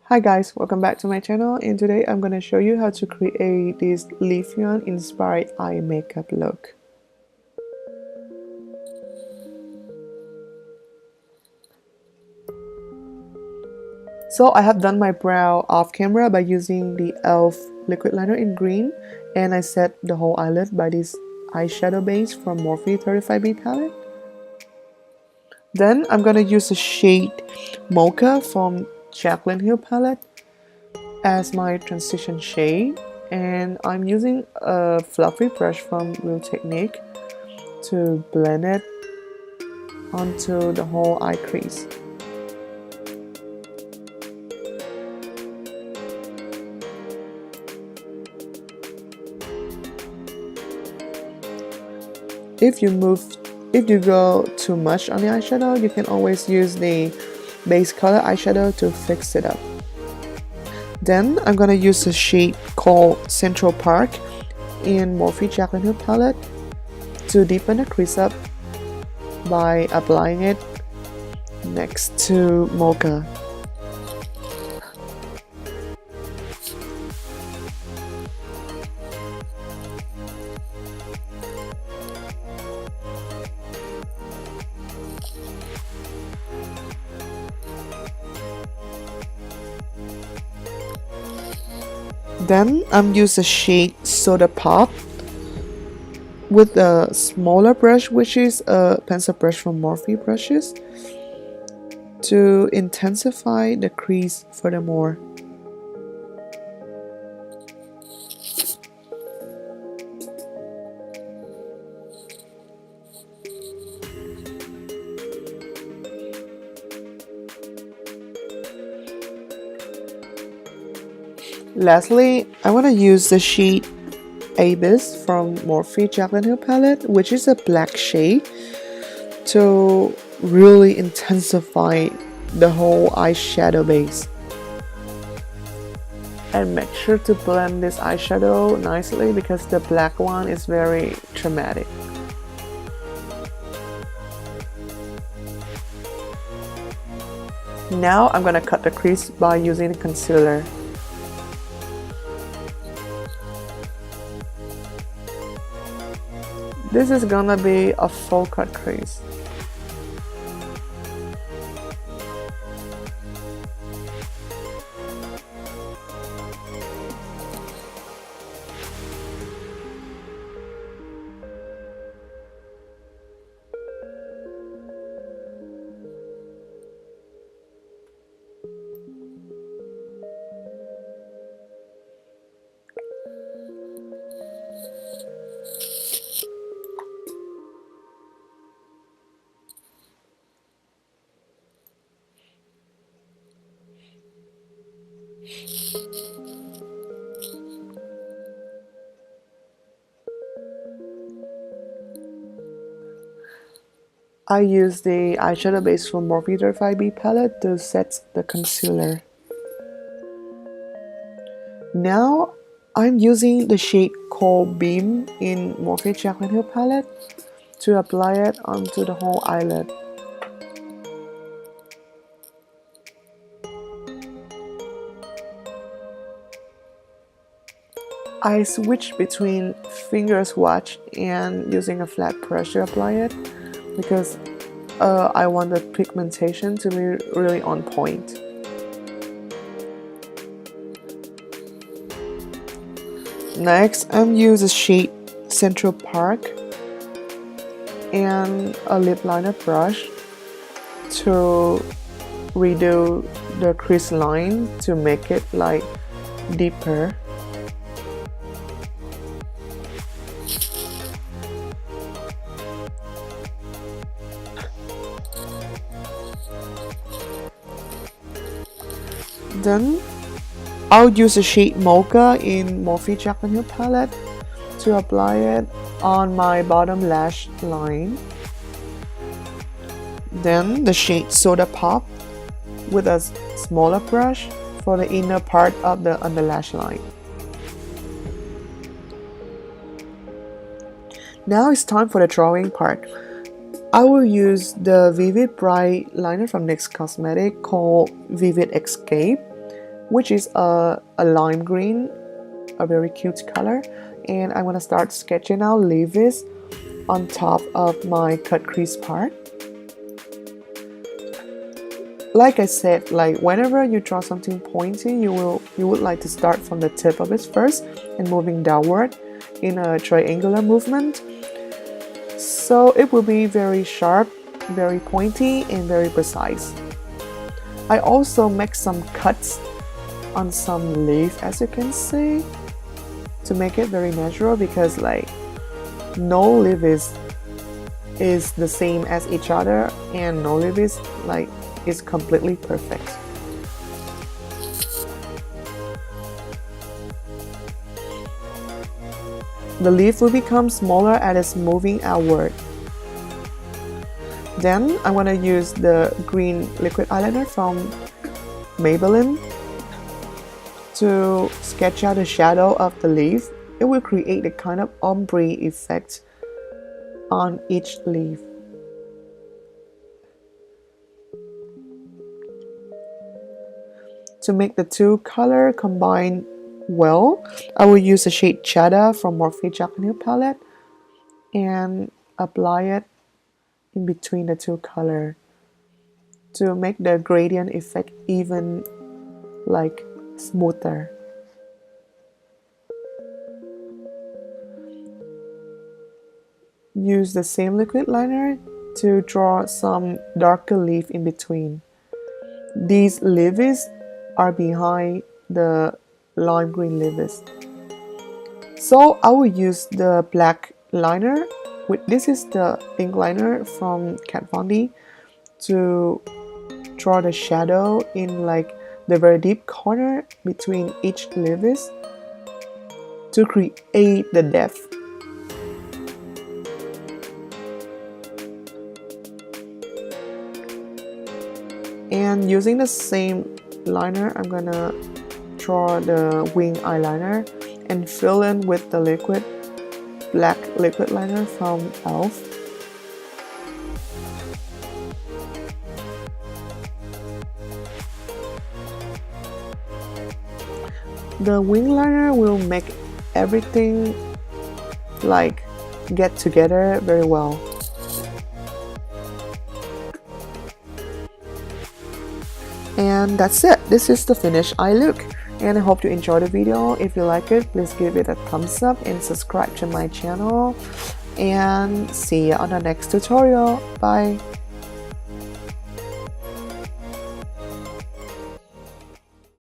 Hi guys, welcome back to my channel, and today I'm going to show you how to create this Leafeon inspired eye makeup look. So I have done my brow off camera by using the e.l.f. liquid liner in green, and I set the whole eyelid by this eyeshadow base from Morphe 35B palette. Then I'm going to use the shade Mocha from Jaclyn Hill palette as my transition shade, and I'm using a fluffy brush from Real Technique to blend it onto the whole eye crease. If you go too much on the eyeshadow, you can always use the base color eyeshadow to fix it up. Then I'm gonna use a shade called Central Park in Morphe Jaclyn Hill palette to deepen the crease up by applying it next to Mocha. Then I'm using a shade Soda Pop with a smaller brush, which is a pencil brush from Morphe brushes, to intensify the crease furthermore. Lastly, I want to use the shade Abyss from Morphe Jaclyn Hill palette, which is a black shade, to really intensify the whole eyeshadow base. And make sure to blend this eyeshadow nicely because the black one is very dramatic. Now I'm gonna cut the crease by using concealer. This is gonna be a full cut crease. I use the eyeshadow base from Morphe 35B palette to set the concealer. Now I'm using the shade called Beam in Morphe Jaclyn Hill palette to apply it onto the whole eyelid. I switch between finger swatch and using a flat brush to apply it because I want the pigmentation to be really on point. Next, I'm using the shade Central Park and a lip liner brush to redo the crease line to make it like deeper. Then I'll use the shade Mocha in Morphe Jaclyn Hill palette to apply it on my bottom lash line. Then the shade Soda Pop with a smaller brush for the inner part of the underlash line. Now it's time for the drawing part. I will use the Vivid Bright liner from NYX Cosmetics called Vivid Escape which is a lime green, a very cute color. And I'm gonna start sketching out leaves on top of my cut crease part. Like I said, like whenever you draw something pointy, you would like to start from the tip of it first and moving downward in a triangular movement. So it will be very sharp, very pointy, and very precise. I also make some cuts on some leaf, as you can see, to make it very natural, because like no leaf is the same as each other, and no leaf is completely perfect. The leaf will become smaller as it's moving outward. Then I'm gonna use the green liquid eyeliner from Maybeline to sketch out the shadow of the leaf. It will create a kind of ombre effect on each leaf. To make the two colors combine well, I will use the shade Cheddar from Morphe Japanese palette and apply it in between the two colors to make the gradient effect even like smoother. Use the same liquid liner to draw some darker leaf in between. These leaves are behind the lime green leaves. So I will use the black liner. This is the ink liner from Kat Von D to draw the shadow in like the very deep corner between each leaves to create the depth. And using the same liner, I'm gonna draw the wing eyeliner and fill in with the black liquid liner from e.l.f. The wing liner will make everything like get together very well. And that's it. This is the finished eye look, and I hope you enjoyed the video. If you like it, please give it a thumbs up and subscribe to my channel, and see you on the next tutorial. Bye.